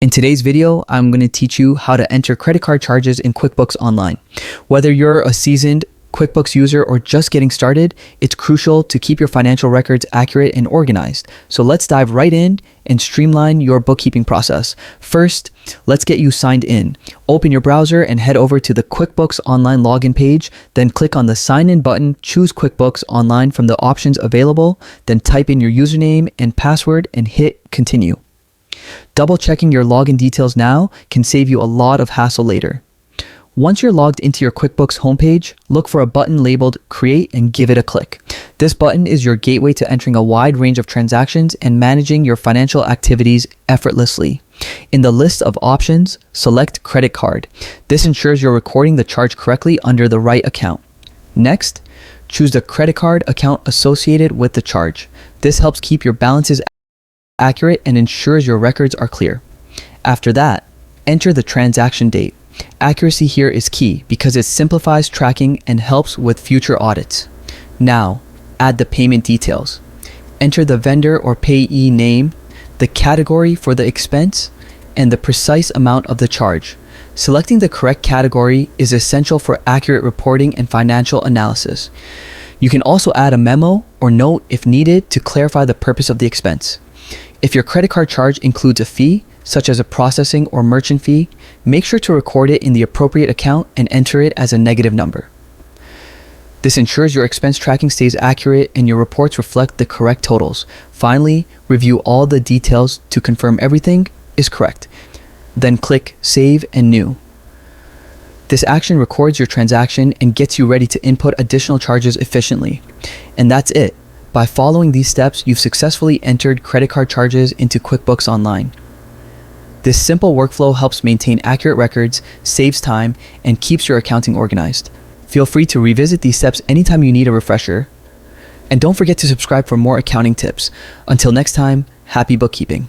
In today's video, I'm going to teach you how to enter credit card charges in QuickBooks Online. Whether you're a seasoned QuickBooks user or just getting started, it's crucial to keep your financial records accurate and organized. So let's dive right in and streamline your bookkeeping process. First, let's get you signed in. Open your browser and head over to the QuickBooks Online login page. Then click on the Sign In button, choose QuickBooks Online from the options available, then type in your username and password and hit Continue. Double checking your login details now can save you a lot of hassle later. Once you're logged into your QuickBooks homepage, look for a button labeled Create and give it a click. This button is your gateway to entering a wide range of transactions and managing your financial activities effortlessly. In the list of options, select Credit Card. This ensures you're recording the charge correctly under the right account. Next, choose the credit card account associated with the charge. This helps keep your balances accurate and ensures your records are clear. After that, enter the transaction date. Accuracy here is key because it simplifies tracking and helps with future audits. Now, add the payment details. Enter the vendor or payee name, the category for the expense, and the precise amount of the charge. Selecting the correct category is essential for accurate reporting and financial analysis. You can also add a memo or note if needed to clarify the purpose of the expense. If your credit card charge includes a fee, such as a processing or merchant fee, make sure to record it in the appropriate account and enter it as a negative number. This ensures your expense tracking stays accurate and your reports reflect the correct totals. Finally, review all the details to confirm everything is correct. Then click Save and New. This action records your transaction and gets you ready to input additional charges efficiently. And that's it. By following these steps, you've successfully entered credit card charges into QuickBooks Online. This simple workflow helps maintain accurate records, saves time, and keeps your accounting organized. Feel free to revisit these steps anytime you need a refresher. And don't forget to subscribe for more accounting tips. Until next time, happy bookkeeping.